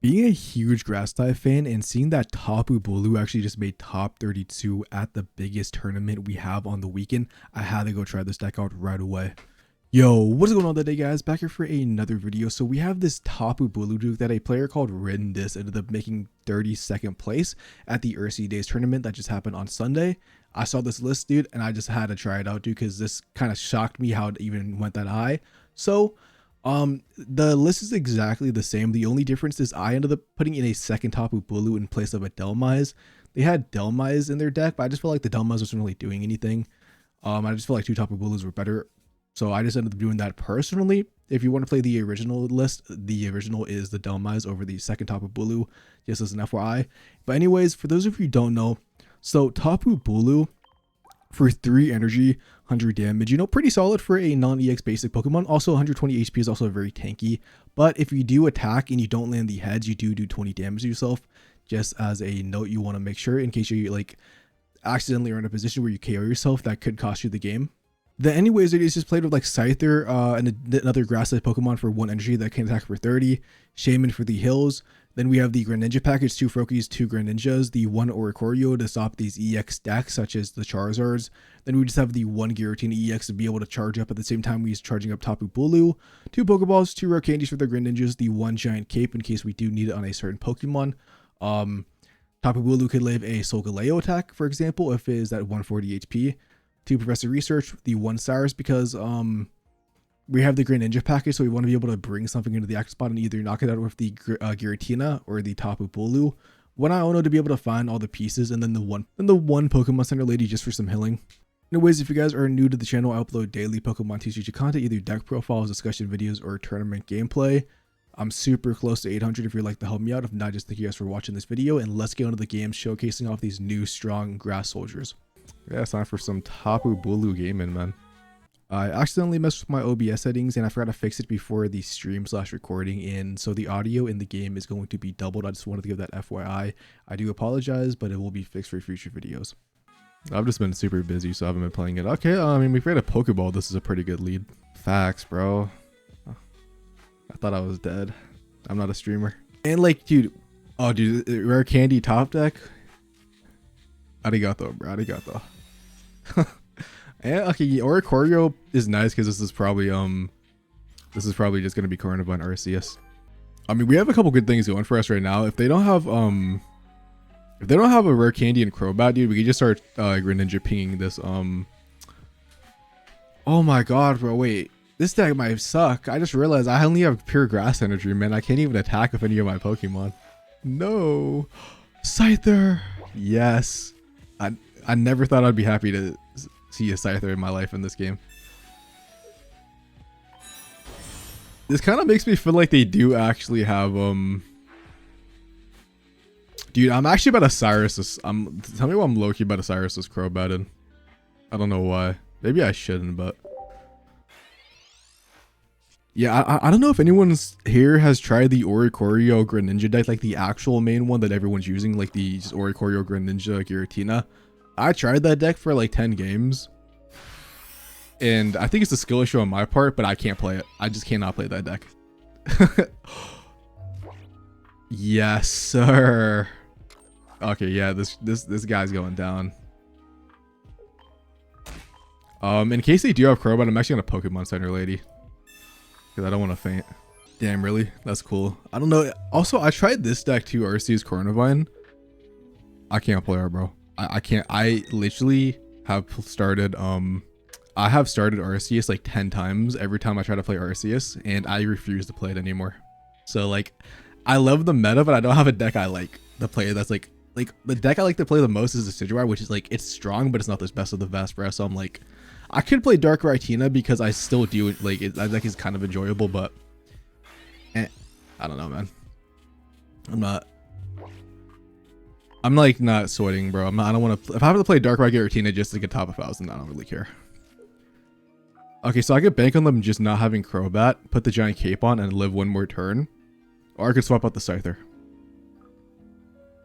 Being a huge grass type fan and seeing that Tapu Bulu actually just made top 32 at the biggest tournament we have on the weekend, I had to go try this deck out right away. Yo, what's going on today, guys? Back here for another video. So we have this Tapu Bulu Duke that a player called Rindis ended up making 32nd place at the Ursi Days tournament that just happened on Sunday. I saw this list, dude, and I just had to try it out, dude, because this kind of shocked me how it even went that high. So the list is exactly the same. The only difference is I ended up putting in a second Tapu Bulu in place of a Delmise. They had Delmise in their deck, but I just felt like the Delmise wasn't really doing anything. I just feel like two Tapu Bulus were better. So I just ended up doing that personally. If you want to play the original list, the original is the Delmise over the second Tapu Bulu, just as an FYI. But anyways, for those of you who don't know, so Tapu Bulu for 3 energy, 100 damage, you know, pretty solid for a non-EX basic Pokemon. Also 120 HP is also very tanky. But if you do attack and you don't land the heads, you do 20 damage to yourself. Just as a note, you want to make sure in case you like accidentally are in a position where you KO yourself, that could cost you the game. Then anyways, it is just played with like Scyther and another grass type Pokemon for 1 energy that can attack for 30, Shaman for the hills. Then we have the Greninja package, 2 Froakies, 2 Greninjas, the 1 Oricorio to stop these EX decks such as the Charizards. Then we just have the 1 Giratina EX to be able to charge up at the same time we use charging up Tapu Bulu, 2 Pokeballs, 2 Rare Candies for the Greninjas, the 1 Giant Cape in case we do need it on a certain Pokemon. Tapu Bulu could live a Solgaleo attack, for example, if it is at 140 HP. 2 Professor Research, the 1 Cyrus, because we have the Greninja package, so we want to be able to bring something into the active spot and either knock it out with the Giratina or the Tapu Bulu. 1 Iono to be able to find all the pieces, and then the one Pokemon Center Lady just for some healing. Anyways, if you guys are new to the channel, I upload daily Pokemon TCG content, either deck profiles, discussion videos, or tournament gameplay. I'm super close to 800 if you'd like to help me out. If not, just thank you guys for watching this video, and let's get into the game showcasing off these new strong grass soldiers. Yeah, it's time for some Tapu Bulu gaming, man. I accidentally messed with my OBS settings and I forgot to fix it before the stream/recording, and so the audio in the game is going to be doubled. I just wanted to give that FYI. I do apologize, but it will be fixed for future videos. I've just been super busy, so I haven't been playing it. Okay, I mean, if we had a Pokeball, this is a pretty good lead. Facts, bro. I thought I was dead. I'm not a streamer. And like, dude, oh, dude, Rare Candy top deck. Arigato, bro. Arigato. Yeah, okay, Oricorio is nice because this is probably just gonna be Carnivine Arceus. I mean, we have a couple good things going for us right now. If they don't have a Rare Candy and Crobat, dude, we can just start Greninja pinging this. Oh my god, bro, wait. This deck might suck. I just realized I only have pure grass energy, man. I can't even attack with any of my Pokemon. No. Scyther. Yes. I never thought I'd be happy to see a Scyther in my life in this game. This kind of makes me feel like they do actually have dude, I'm actually about to Cyrus. Tell me why I'm low-key about to Cyrus this Crobat in. I don't know why. Maybe I shouldn't, but yeah, I don't know if anyone here has tried the Oricorio Greninja deck, like the actual main one that everyone's using, like the Oricorio Greninja Giratina. I tried that deck for like 10 games. And I think it's a skill issue on my part, but I can't play it. I just cannot play that deck. Yes, sir. Okay, yeah, this guy's going down. In case they do have Crobat, I'm actually gonna Pokemon Center Lady. Because I don't want to faint. Damn, really? That's cool. I don't know. Also, I tried this deck too, Arceus Carnivine. I can't play her, bro. I can't. I literally have started I have started Arceus like 10 times every time I try to play Arceus, and I refuse to play it anymore. So like, I love the meta, but I don't have a deck I like to play that's like the deck I like to play the most is the Decidueye, which is like, it's strong, but it's not the best of the best, bro. So I'm like, I could play Dark Rhytina because I still do like it. That deck is kind of enjoyable, but I don't know, man. I'm like not sweating, bro. I don't want to. If I have to play Dark Rhytina just to get top 1,000, I don't really care. Okay, so I could bank on them just not having Crobat, put the Giant Cape on, and live 1 more turn, or I could swap out the Scyther.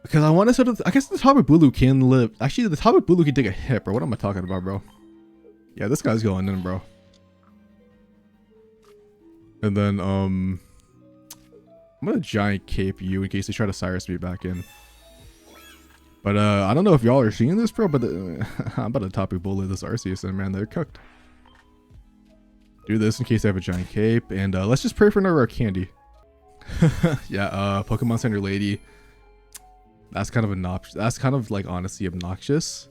Because I want to sort of. I guess the Tapu Bulu can live. Actually, the Tapu Bulu can take a hit, bro. What am I talking about, bro? Yeah, this guy's going in, bro. And then I'm gonna giant cape you in case they try to Cyrus me back in. But I don't know if y'all are seeing this, bro, but I'm about to Tapu Bulu this Arceus, and man, they're cooked. Do this in case I have a giant cape, and let's just pray for another rare candy. Yeah, Pokemon Center Lady. That's kind of obnoxious. That's kind of like honestly obnoxious.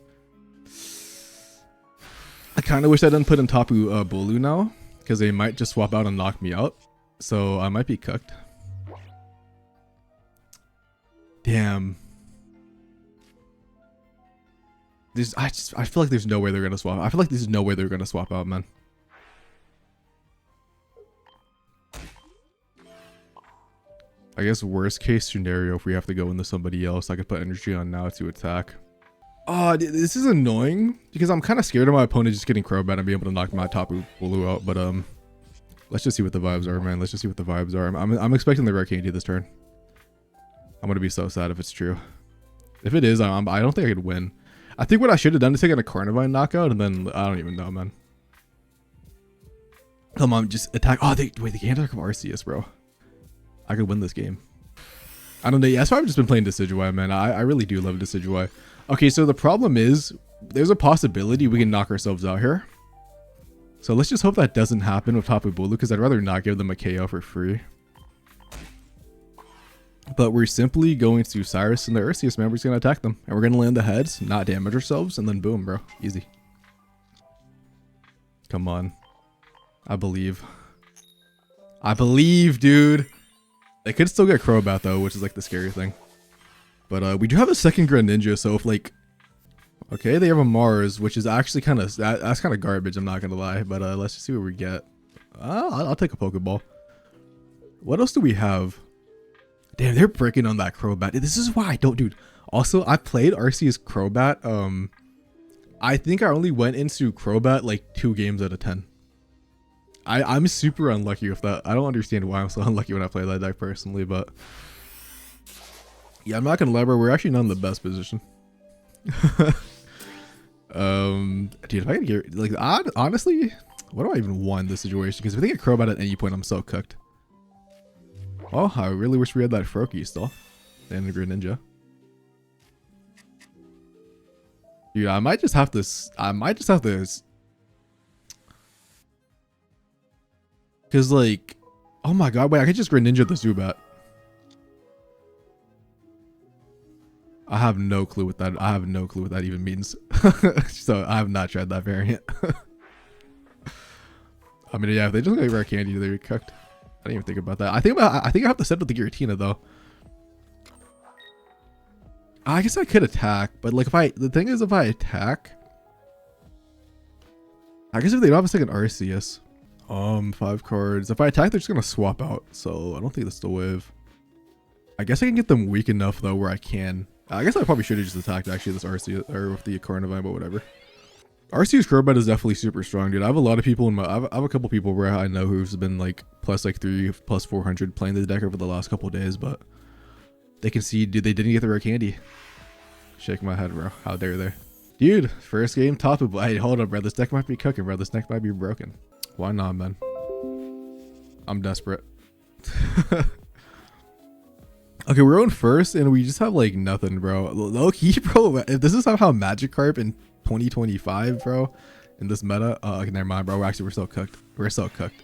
I kind of wish I didn't put in Tapu Bulu now, because they might just swap out and knock me out. So I might be cooked. Damn. I feel like there's no way they're gonna swap. I feel like there's no way they're gonna swap out, man. I guess worst case scenario, if we have to go into somebody else, I could put energy on now to attack. Oh, this is annoying because I'm kind of scared of my opponent just getting Crobat and being able to knock my Tapu Bulu out. But let's just see what the vibes are, man. Let's just see what the vibes are. I'm expecting the rare candy this turn. I'm gonna be so sad if it's true. If it is, I don't think I could win. I think what I should have done is taken a Carnivine knockout, and then I don't even know, man. Come on, just attack. Oh, wait, they can't attack Arceus, bro. I could win this game. I don't know. Yeah, that's why I've just been playing Decidueye, man. I really do love Decidueye. Okay, so the problem is, there's a possibility we can knock ourselves out here. So let's just hope that doesn't happen with Tapu Bulu, because I'd rather not give them a KO for free. But we're simply going to Cyrus and the Arceus, man. We're just going to attack them. And we're going to land the heads, not damage ourselves, and then boom, bro. Easy. Come on. I believe. I believe, dude. They could still get Crobat, though, which is, like, the scary thing. But we do have a second Greninja, so if, like... Okay, they have a Mars, which is actually kind of... That's kind of garbage, I'm not going to lie. But let's just see what we get. I'll take a Pokeball. What else do we have? Damn, they're breaking on that Crobat. This is why I don't, dude. Also, I played Arceus Crobat. I think I only went into Crobat like 2 games out of 10. I'm super unlucky with that. I don't understand why I'm so unlucky when I play that deck personally, but yeah, I'm not gonna lie, bro. We're actually not in the best position. Dude, if I can get like, honestly, what do I even want in this situation? Because if they get Crobat at any point, I'm so cooked. Oh, I really wish we had that Froakie still. And a Greninja. Dude, I might just have to. Because, like, oh my god, wait, I could just Greninja the Zubat. I have no clue what that. I have no clue what that even means. So I have not tried that variant. I mean, yeah, if they just get rare candy, they're cooked. I didn't even think about that. I think I have to set up the Giratina though. I guess I could attack, but like the thing is if I attack, I guess if they don't have a second Arceus, 5 cards. If I attack, they're just gonna swap out. So I don't think that's the wave. I guess I can get them weak enough though where I can. I guess I probably should have just attacked actually this Arceus or with the Carnivine, but whatever. Arceus Crobat is definitely super strong, dude. I have a lot of people in my, I have a couple people where I know who's been like plus like 3, plus 400 playing the deck over the last couple days, but they can see, dude, they didn't get the rare candy. Shake my head, bro. How dare they? Dude, first game, Tapu Bulu. Hey, hold up, bro. This deck might be cooking, bro. This deck might be broken. Why not, man? I'm desperate. Okay, we're on first, and we just have like nothing, bro. Low key, bro. If this is how Magikarp in 2025, bro, in this meta, okay, never mind, bro. We're so cooked. We're so cooked.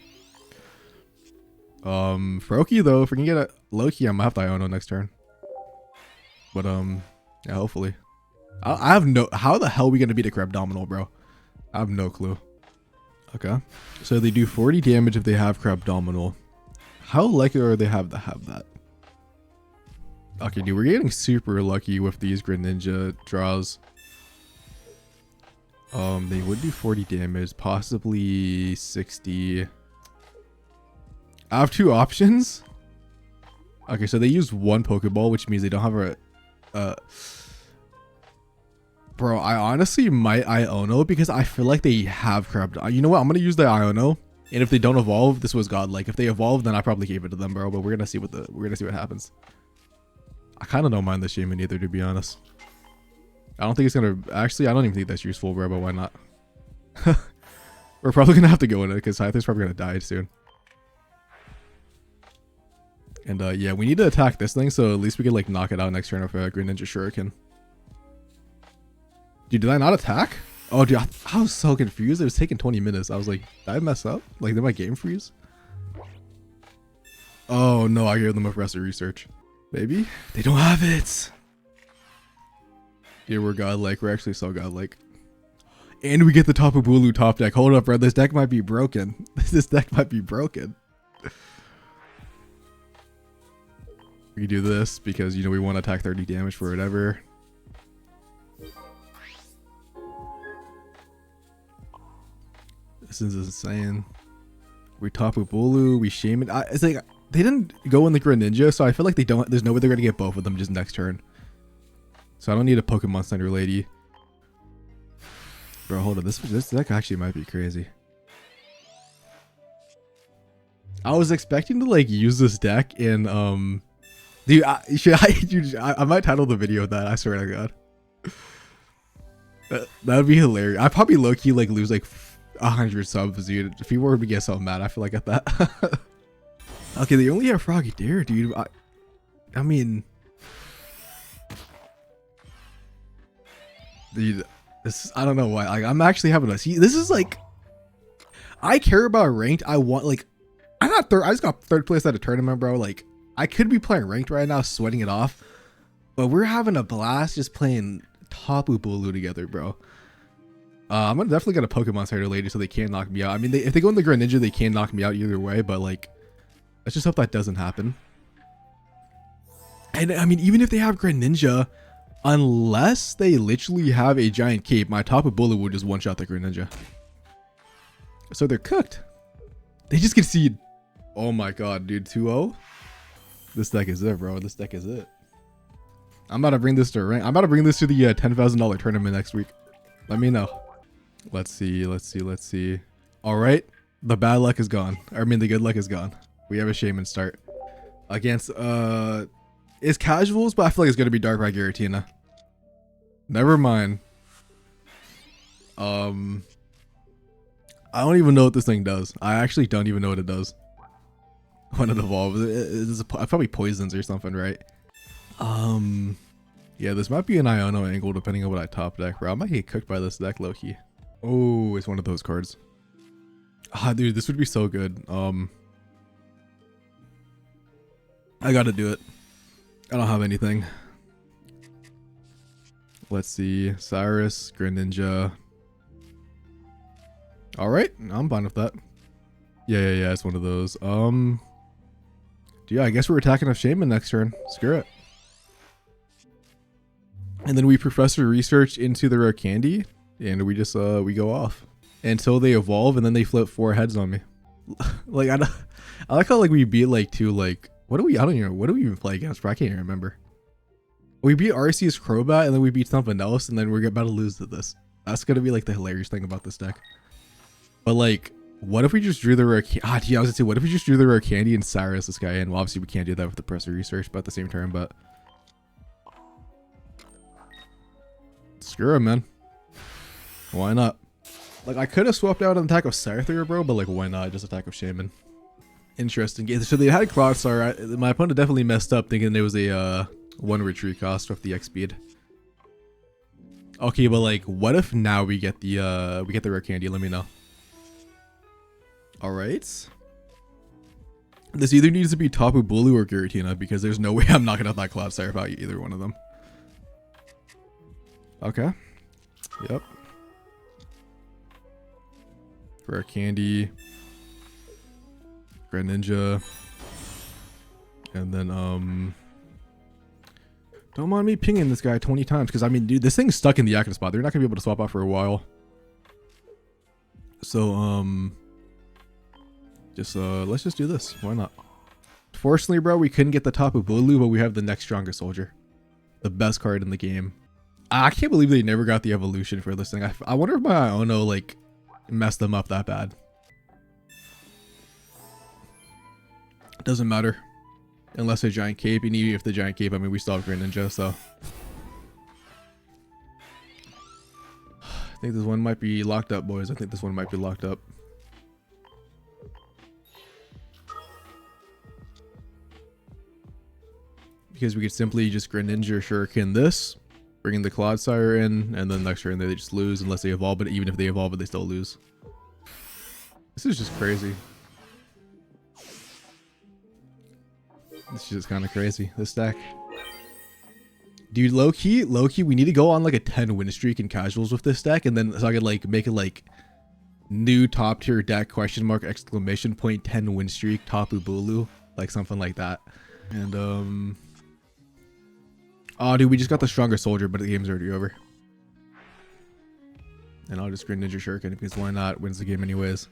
Froakie though, if we can get a low-key, I might have to Iono next turn. But yeah, hopefully. I have no. How the hell are we gonna beat a Crabdominal, bro? I have no clue. Okay, so they do 40 damage if they have Crabdominal. How likely are they to have that? Okay, dude, we're getting super lucky with these Greninja draws. They would do 40 damage, possibly 60. I have 2 options. Okay, so they use 1 Pokeball, which means they don't have a bro, I honestly might Iono because I feel like they have Crabdominal. You know what? I'm gonna use the Iono, and if they don't evolve, this was godlike. If they evolve, then I probably gave it to them, bro. But we're gonna see what happens. I kind of don't mind the Shaman either, to be honest. I don't think it's gonna. Actually, I don't even think that's useful, bro. But why not? We're probably gonna have to go in it because Scyther's probably gonna die soon. And yeah, we need to attack this thing, so at least we could like knock it out next turn with a Green Ninja Shuriken. Dude, did I not attack? Oh, dude, I was so confused. It was taking 20 minutes. I was like, did I mess up? Like, did my game freeze? Oh no, I gave them a Professor Research. Maybe? They don't have it. Yeah, we're godlike. We're actually so godlike. And we get the Tapu Bulu top deck. Hold up, bro. This deck might be broken. This deck might be broken. We do this because, you know, we want to attack 30 damage for whatever. This is insane. We Tapu Bulu, we Shaman. It's like they didn't go in the Greninja, so I feel like they don't. There's no way they're gonna get both of them just next turn. So I don't need a Pokemon Center lady. Bro, hold on. This deck actually might be crazy. I was expecting to like use this deck in dude, I might title the video that. I swear to God. That would be hilarious. I'd probably low-key like lose like 100 subs, dude. If people were to get so mad, I feel like at that. Okay, they only have Froggy Dare, dude. I mean, dude, I don't know why. Like, I'm actually having a see. This is like, I care about ranked. I want like, I'm not third. I just got third place at a tournament, bro. Like, I could be playing ranked right now, sweating it off, but we're having a blast just playing Tapu Bulu together, bro. I'm gonna definitely get a Pokemon Center later so they can't knock me out. I mean, if they go in the Greninja, they can knock me out either way, but like, let's just hope that doesn't happen. And I mean, even if they have Greninja, unless they literally have a giant cape, my Tapu Bulu will just one-shot the Greninja. So they're cooked. They just concede. Oh my god, dude, 2-0? This deck is it, bro. This deck is it. I'm about to bring this to rank. I'm about to bring this to the $10,000 tournament next week. Let me know. Let's see. All right, the bad luck is gone. I mean, the good luck is gone. We have a Shaman start against it's casuals, but I feel like it's gonna be Dark by Giratina. Never mind. I don't even know what this thing does. I actually don't even know what it does when it evolves. It's probably poisons or something, right? Yeah, this might be an Iono angle depending on what I top deck, bro. I might get cooked by this deck, low-key. Oh, it's one of those cards. Ah, dude, this would be so good. I gotta do it. I don't have anything. Let's see. Cyrus, Greninja. Alright, I'm fine with that. Yeah, it's one of those. Yeah, I guess we're attacking a Shaman next turn. Screw it. And then we Professor Research into the rare candy, and we just we go off until they evolve, and then they flip 4 heads on me. Like I like how like we beat like 2 like what do we I don't even know what do we even play against, bro? I can't even remember. We beat Arceus Crobat, and then we beat something else, and then we're about to lose to this. That's gonna be like the hilarious thing about this deck. But like, what if we just drew the rare yeah, I was gonna say, what if we just drew the rare candy and Cyrus this guy in? Well, obviously we can't do that with the Professor Research, but at the same turn, but screw him, man. Why not? Like, I could have swapped out an attack of Scyther, bro, but like, why not? Just attack of Shaman. Interesting. Yeah, so they had Clodstar. My opponent definitely messed up thinking there was a 1 retreat cost with the X speed. Okay, but like, what if now we get the rare candy? Let me know. All right. This either needs to be Tapu Bulu or Giratina, because there's no way I'm knocking out that Clodstar without either one of them. Okay. Yep. Rare candy. Greninja. And then don't mind me pinging this guy 20 times, because I mean, dude, this thing's stuck in the active spot. They're not gonna be able to swap out for a while. So let's just do this. Why not? Fortunately, bro, we couldn't get the Tapu Bulu, but we have the next strongest soldier, the best card in the game. I can't believe they never got the evolution for this thing. I wonder if my Iono like messed them up that bad. It doesn't matter unless a giant cape, and even if the giant cape, I mean, we still have Greninja, so I think this one might be locked up, boys. I think this one might be locked up. because we could simply just Greninja Shuriken this, bring in the Clodsire in, and then next turn they just lose unless they evolve it. Even if they evolve it, they still lose. This is just crazy. This is just kind of crazy, this deck. Dude, low key, we need to go on like a 10 win streak in casuals with this deck, and then so I could like make it like new top tier deck exclamation point 10 win streak Tapu Bulu, like something like that. And oh dude, we just got the stronger soldier, but the game's already over. And I'll just Greninja Shuriken because why not? Wins the game anyways.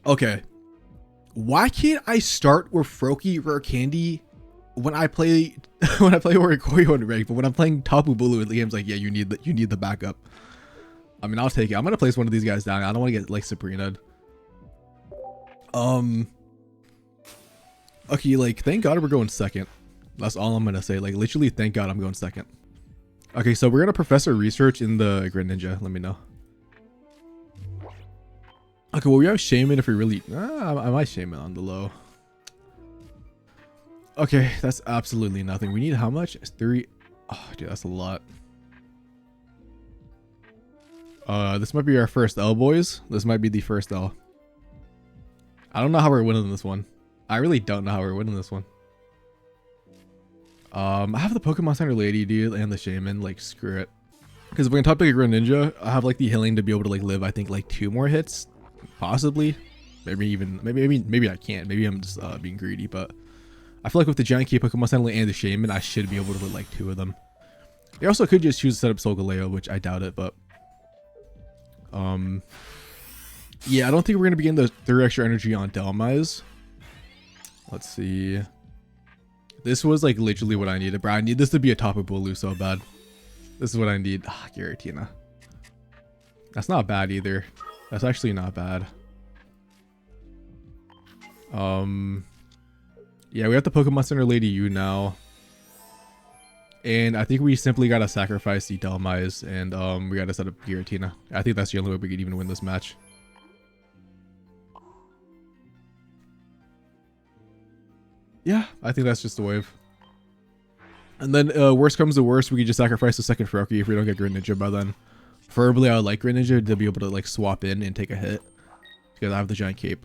Okay. Why can't I start with Froakie Rare Candy when I play Oricorio and Reg, but when I'm playing Tapu Bulu in the game's like, yeah, you need the backup. I mean, I'll take it. I'm gonna place one of these guys down. I don't want to get like Sabrina'd. Okay, like thank God we're going second. That's all I'm gonna say. Like literally, thank God I'm going second. Okay, so we're gonna Professor Research in the Greninja. Let me know. Okay, well we have Shaman if we really... I might Shaman on the low. Okay, that's absolutely nothing. We need how much? 3... Oh, dude, that's a lot. This might be our first L, boys. This might be the first L. I don't know how we're winning this one. I really don't know how we're winning this one. I have the Pokemon Center Lady, dude, and the Shaman. Like, screw it. Because if we're gonna top pick a Greninja, I have like the healing to be able to like live, I think, like 2 more hits. Possibly, maybe I can't. Maybe I'm just being greedy, but I feel like with the Giant Key, Pokemon Center and the Shaman, I should be able to put like 2 of them. They also could just choose to set up Solgaleo, which I doubt it, but yeah, I don't think we're gonna begin the 3 extra energy on Delmise. Let's see. This was like literally what I needed, bro. I need this to be a Tapu Bulu so bad. This is what I need. Ah, Giratina. That's not bad either. That's actually not bad. Yeah, we have the Pokemon Center Lady U now. And I think we simply gotta sacrifice the Delmise and we gotta set up Giratina. I think that's the only way we could even win this match. Yeah, I think that's just the wave. And then worst comes to worst, we could just sacrifice the second Froakie if we don't get Greninja by then. Preferably, I would like Greninja to be able to like swap in and take a hit because I have the giant cape.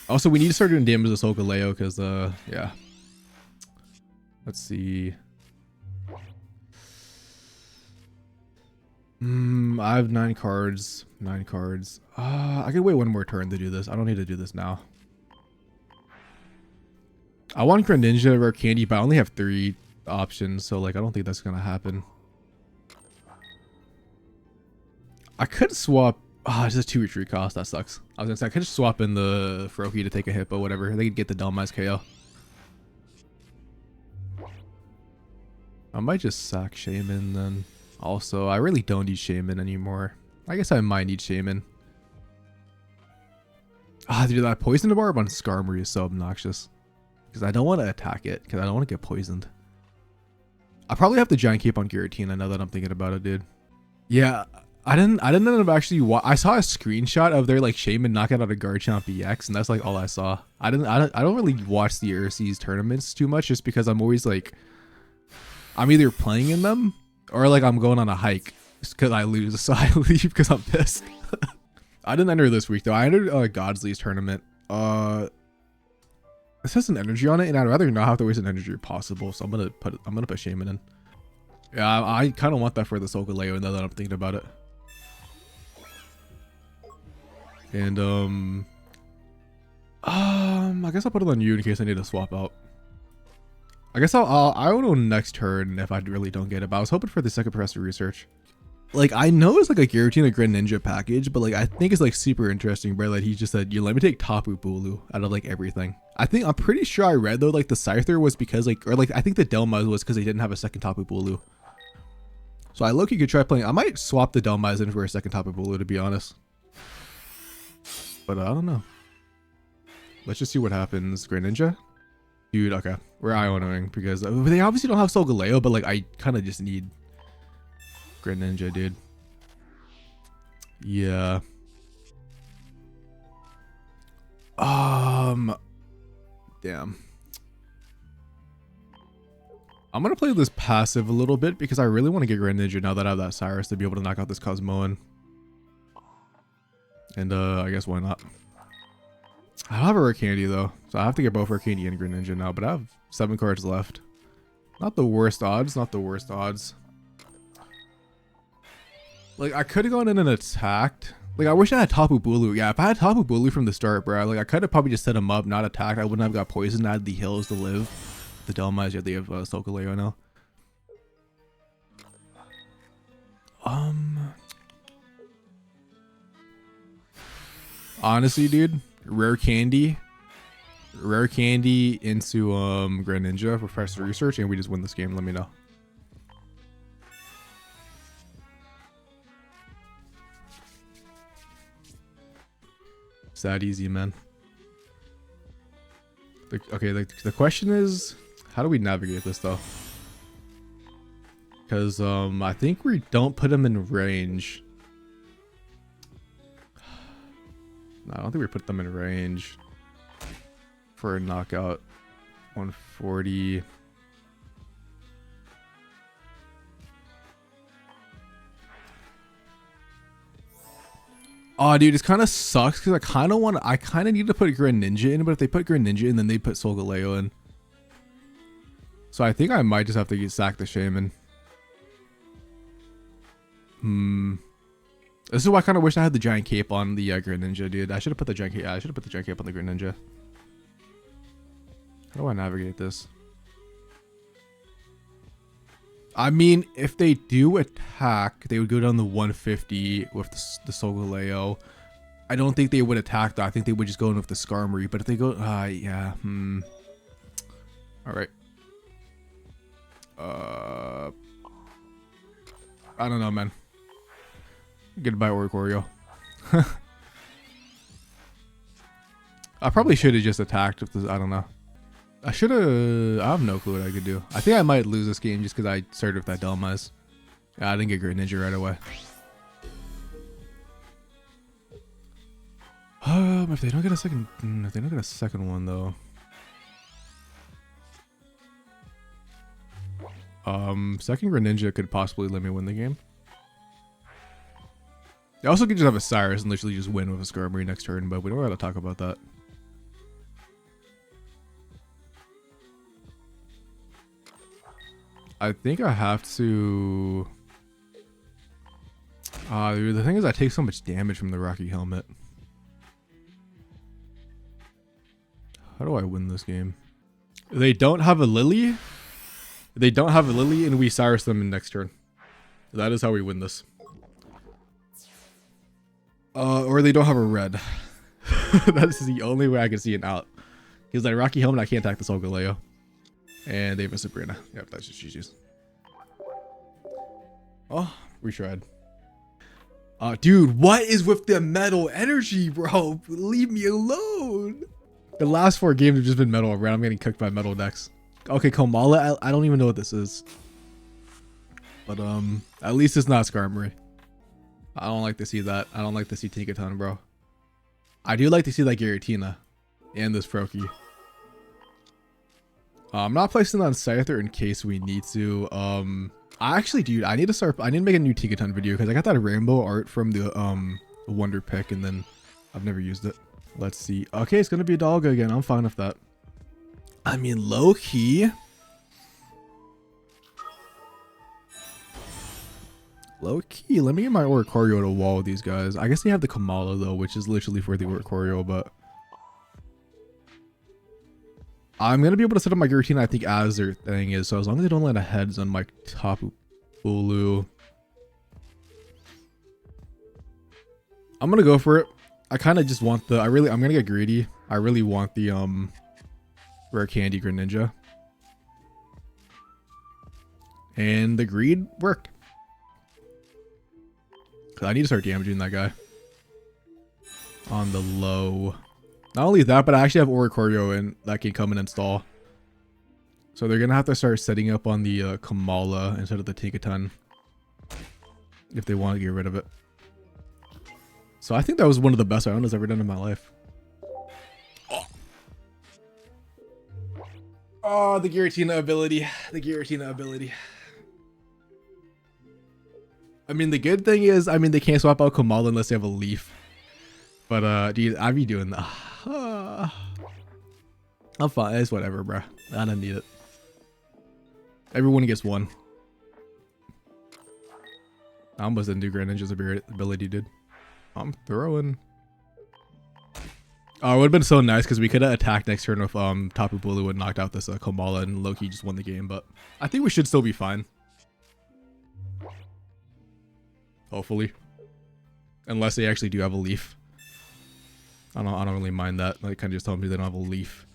Also, we need to start doing damage to Solgaleo because yeah. Let's see. I have 9 cards. 9 cards. I could wait 1 more turn to do this. I don't need to do this now. I want Greninja Rare Candy, but I only have 3 options, so like I don't think that's gonna happen. I could swap. Oh, it's just 2 retreat cost. That sucks. I was gonna say I could just swap in the Froakie to take a hit, but whatever. They could get the Delmise KO. I might just sack Shaman then. Also, I really don't need Shaman anymore. I guess I might need Shaman. Ah, dude, that poison barb on Skarmory is so obnoxious. Because I don't want to attack it. Because I don't want to get poisoned. I probably have the giant cape on Giratina now that I'm thinking about it, dude. Yeah. I didn't end up actually I saw a screenshot of their like Shaman knocking out a Garchomp EX, and that's like all I saw. I don't really watch the Urseys tournaments too much just because I'm always like I'm either playing in them or like I'm going on a hike because I lose, so I leave because I'm pissed. I didn't enter this week though. I entered Godsley's tournament. This has an energy on it, and I'd rather not have to waste an energy if possible, so I'm gonna put Shaman in. Yeah, I kind of want that for the Solgaleo now that I'm thinking about it. And I guess I'll put it on you in case I need to swap out. I guess I'll know next turn if I really don't get it, but I was hoping for the second Professor Research. Like, I know it's like a Giratina Greninja package, but like I think it's like super interesting, bro. Like he just said, you let me take Tapu Bulu out of like everything. I'm pretty sure I read though like the Scyther was because like, or like I think the Delmise was because they didn't have a second Tapu Bulu. So I look, you could try playing. I might swap the Delmise in for a second Tapu Bulu, to be honest. But I don't know. Let's just see what happens. Greninja? Dude, okay. We're Ionoing because they obviously don't have Solgaleo, but like I kind of just need Greninja, dude. Yeah. Damn. I'm gonna play this passive a little bit because I really want to get Grand Ninja now that I have that Cyrus to be able to knock out this Cosmoan. And I guess why not? I have a Rare Candy though, so I have to get both Rare Candy and Grand Ninja now, but I have 7 cards left. Not the worst odds, not the worst odds. Like, I could have gone in and attacked. Like, I wish I had Tapu Bulu. Yeah, if I had Tapu Bulu from the start, bro, like, I could have probably just set him up, not attacked. I wouldn't have got poisoned. I had the hills to live. The Delmize, yeah, they have Solgaleo now. Honestly, dude, Rare Candy into Grand Ninja for faster research, and we just win this game. Let me know. It's that easy, man. Okay, the question is, how do we navigate this though? Because I think we don't put him in range. No, I don't think we put them in range for a knockout. 140. Oh, dude, it kind of sucks because I kind of need to put Grand Ninja in, but if they put Grand Ninja in, then they put Solgaleo in. So I think I might just have to sack the Shaman. This is why I kind of wish I had the Giant Cape on the Grand Ninja, dude. I should have put the Giant Cape. Yeah, I should have put the Giant Cape on the Grand Ninja. How do I navigate this? I mean, if they do attack, they would go down the 150 with the Solgaleo. I don't think they would attack though. I think they would just go in with the Skarmory. But if they go, yeah, all right. I don't know, man. Goodbye, Oricorio. I probably should have just attacked with this. I don't know. I should have. I have no clue what I could do. I think I might lose this game just because I started with that Delmize. Yeah, I didn't get Great Ninja right away. If they don't get a second, one though. Second Greninja could possibly let me win the game. I also could just have a Cyrus and literally just win with a Skarmory next turn, but we don't gotta talk about that. I think I have to... dude, the thing is I take so much damage from the Rocky Helmet. How do I win this game? They don't have a Lily. They don't have a Lily and we Cyrus them in next turn. That is how we win this. Or they don't have a red. That's the only way I can see it out. Because like Rocky Helmet, I can't attack the Solgaleo. And they have a Sabrina. Yep, that's just GG's. Oh, we tried. Dude, what is with the metal energy, bro? Leave me alone. The last 4 games have just been metal around. I'm getting cooked by metal decks. Okay, Komala, I don't even know what this is. But at least it's not Skarmory. I don't like to see that. I don't like to see Tinkaton, bro. I do like to see like Giratina and this Froakie. I'm not placing on Scyther in case we need to. Actually, dude, I need to make a new Tinkaton video because I got that rainbow art from the Wonder Pick and then I've never used it. Let's see. Okay, it's gonna be a Dalga again. I'm fine with that. I mean, low key. Low key, let me get my Oricorio to wall with these guys. I guess they have the Kamala though, which is literally for the Oricorio, but I'm gonna be able to set up my Giratina, I think, as their thing is. So as long as they don't land a heads on my Tapu Bulu, I'm gonna go for it. I kind of just want the. I'm gonna get greedy. I really want the Rare Candy Greninja, and the greed worked. I need to start damaging that guy on the low. Not only that, but I actually have Oricorio and that can come and install. So they're gonna have to start setting up on the Kamala instead of the Tinkaton if they want to get rid of it. So I think that was one of the best Ionas I've ever done in my life. Oh, the Giratina ability. The Giratina ability. I mean, the good thing is, I mean, they can't swap out Komala unless they have a leaf. But, dude, I be doing that. I'm fine. It's whatever, bro. I don't need it. Everyone gets one. I almost didn't do Greninja's ability, dude. I'm throwing. Oh, it would have been so nice because we could have attacked next turn if Tapu Bulu and knocked out this Komala and Loki just won the game. But I think we should still be fine. Hopefully. Unless they actually do have a leaf. I don't really mind that. Like, kind of just tell me they don't have a leaf.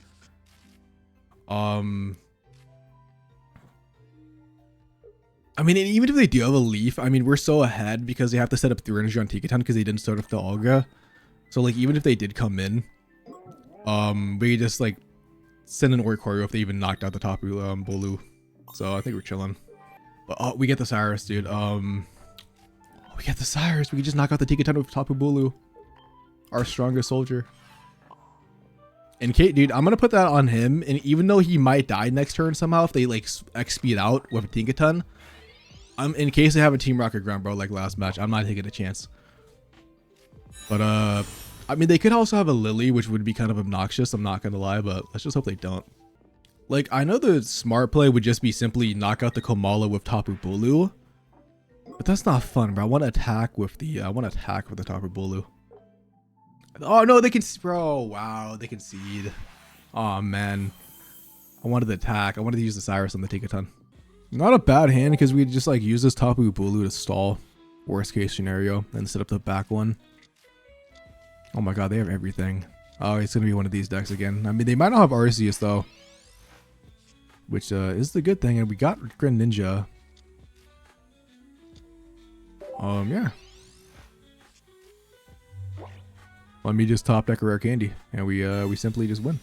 I mean, even if they do have a leaf, I mean, we're so ahead because they have to set up 3 energy on Tikaton because they didn't start off the Olga. So, like, even if they did come in, we just, like, send an Oricorio if they even knocked out the Tapu Bulu. So, I think we're chilling. But, oh, we get the Cyrus, dude. We get the Cyrus. We can just knock out the Tikaton with Tapu Bulu. Our strongest soldier. And Kate, dude, I'm going to put that on him. And even though he might die next turn somehow, if they, like, X-speed out with a Tinkaton, in case they have a Team Rocket Ground, bro, like last match, I'm not taking a chance. But, I mean, they could also have a Lily, which would be kind of obnoxious, I'm not going to lie, but let's just hope they don't. Like, I know the smart play would just be simply knock out the Komala with Tapu Bulu, but that's not fun, bro. I want to attack with the, Tapu Bulu. Oh, no, they can, bro, wow, they concede. Oh, man. I wanted to attack. I wanted to use the Cyrus on the Tinkaton. Not a bad hand because we just like use this Tapu Bulu to stall. Worst case scenario. And set up the back one. Oh my god, they have everything. Oh, it's going to be one of these decks again. I mean, they might not have Arceus though. Which is the good thing. And we got Greninja. Yeah. Let me just top deck a rare candy. And we simply just win.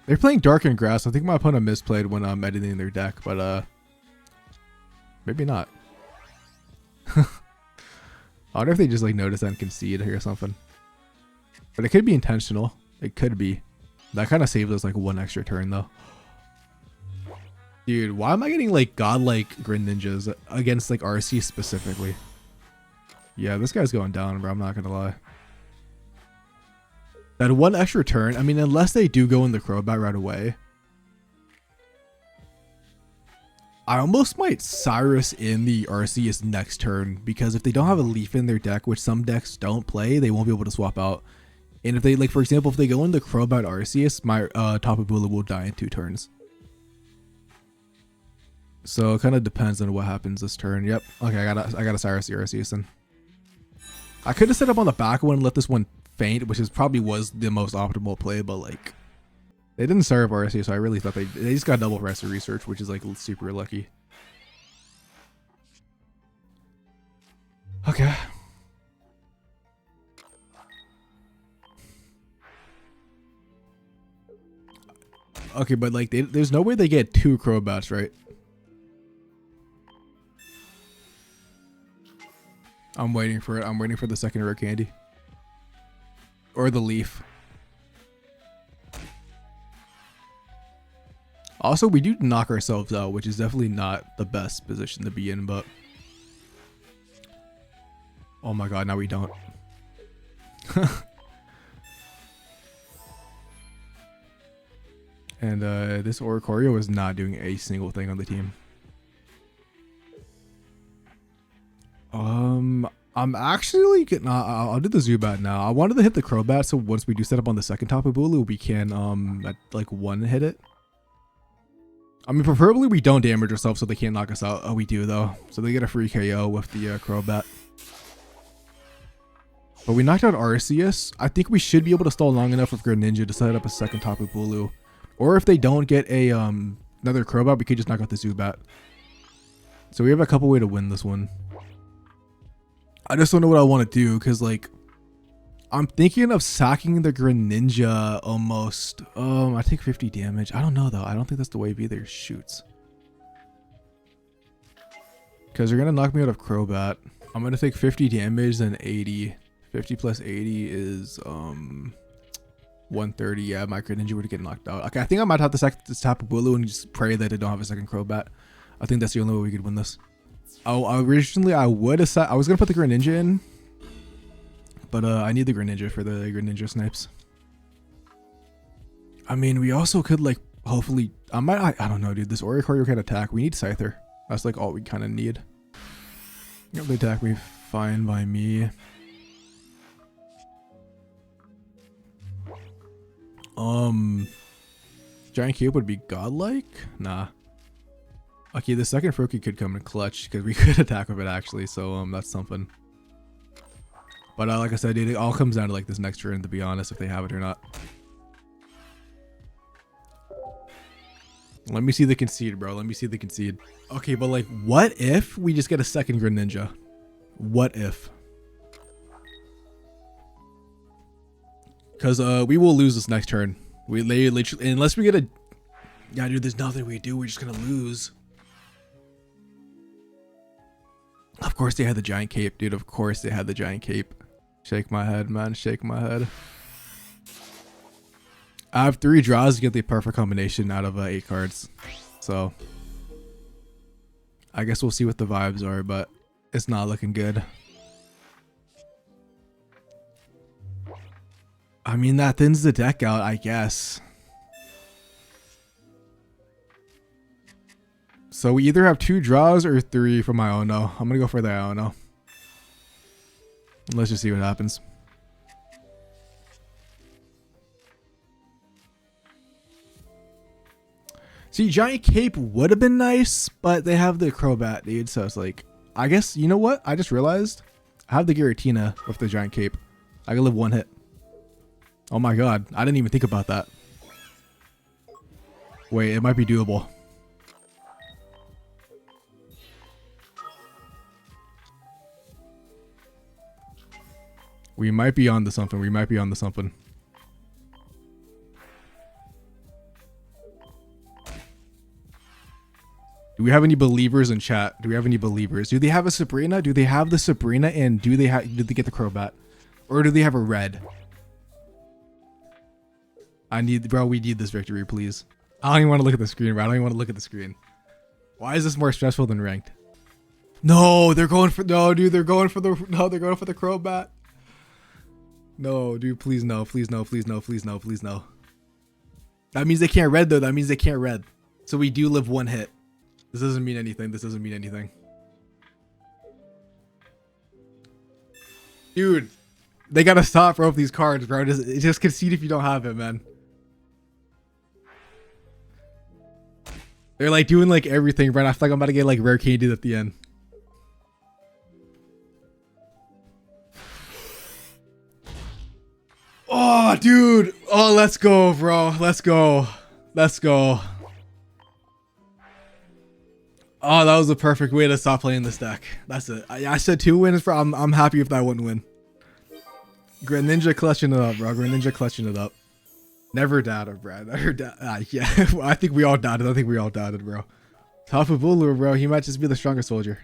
They're playing Dark and Grass. I think my opponent misplayed when editing their deck, but maybe not. I wonder if they just like notice and concede here or something. But it could be intentional. It could be. That kind of saves us like 1 extra turn though. Dude, why am I getting like godlike Greninjas against like RC specifically? Yeah, this guy's going down, bro. I'm not gonna lie. That 1 extra turn, I mean, unless they do go in the Crobat right away. I almost might Cyrus in the Arceus next turn, because if they don't have a leaf in their deck, which some decks don't play, they won't be able to swap out. And if they, like, for example, if they go in the Crobat Arceus, my Tapu Bulu will die in 2 turns. So it kind of depends on what happens this turn. Yep. Okay, I gotta Cyrus the Arceus then. I could have set up on the back one and let this one faint, which is probably was the most optimal play, but like they didn't serve RC, so I really thought they just got double rest of research, which is like super lucky. Okay. Okay, but like there's no way they get 2 Crobats, right? I'm waiting for it. I'm waiting for the second rare candy. Or the leaf. Also, we do knock ourselves out, which is definitely not the best position to be in, but... Oh my god, now we don't. And this Oricorio is not doing a single thing on the team. I'm actually getting, I'll do the Zubat now. I wanted to hit the Crobat, so once we do set up on the second Tapu Bulu, we can, at like 1 hit it. I mean, preferably we don't damage ourselves so they can't knock us out. Oh, we do though. So they get a free KO with the Crobat. But we knocked out Arceus. I think we should be able to stall long enough with Greninja to set up a second Tapu Bulu. Or if they don't get a another Crobat, we could just knock out the Zubat. So we have a couple ways to win this one. I just don't know what I want to do because, like, I'm thinking of sacking the Greninja almost. I take 50 damage. I don't know, though. I don't think that's the wave either. Shoots. Because they're going to knock me out of Crobat. I'm going to take 50 damage, then 80. 50 plus 80 is, 130. Yeah, my Greninja would get knocked out. Okay, I think I might have to sack this Tapu Bulu and just pray that it don't have a second Crobat. I think that's the only way we could win this. Oh, originally I would have I was gonna put the Greninja in, but I need the Greninja for the Greninja snipes. I mean, we also could like hopefully I don't know, dude. This Oricorio can attack. We need Scyther. That's like all we kind of need. Yep, they attack me fine by me. Giant Cube would be godlike? Nah. Okay, the second Froakie could come in clutch because we could attack with it actually, so that's something. But like I said, dude, it all comes down to like this next turn, to be honest, if they have it or not. Let me see the concede, bro. Let me see the concede. Okay, but like, what if we just get a second Greninja? What if? Because we will lose this next turn. We literally, unless we get a... Yeah, dude, there's nothing we do. We're just going to lose. Of course they had the giant cape, dude. Of course they had the giant cape. Shake my head, man. Shake my head. I have 3 draws to get the perfect combination out of 8 cards. So, I guess we'll see what the vibes are, but it's not looking good. I mean, that thins the deck out, I guess. So we either have 2 draws or 3 from Iono. I'm gonna go for the Iono. Let's just see what happens. See, Giant Cape would have been nice, but they have the Crobat, dude. So it's like, I guess, you know what? I just realized I have the Giratina with the Giant Cape. I can live 1 hit. Oh my god, I didn't even think about that. Wait, it might be doable. We might be on to something. We might be on to something. Do we have any believers in chat? Do we have any believers? Do they have a Sabrina? Do they have the Sabrina? And did they get the Crobat? Or do they have a red? Bro, we need this victory, please. I don't even want to look at the screen, bro. I don't even want to look at the screen. Why is this more stressful than ranked? No, they're going for, no, dude, they're going for the Crobat. No, dude, please no, please no, please no, please no, please no. That means they can't red though. That means they can't red. So we do live 1 hit. This doesn't mean anything. This doesn't mean anything. Dude, they gotta stop, bro, with these cards, bro. Just concede if you don't have it, man. They're like doing like everything, bro. I feel like I'm about to get like rare candy at the end. Oh, dude. Oh, let's go, bro. Let's go. Let's go. Oh, that was the perfect way to stop playing this deck. That's it. I said 2 wins, bro. I'm happy if that 1 win. Greninja clutching it up, bro. Greninja clutching it up. Never doubted, bro. Never doubted. Yeah, I think we all doubted. I think we all doubted, bro. Tapu Bulu, bro. He might just be the strongest soldier.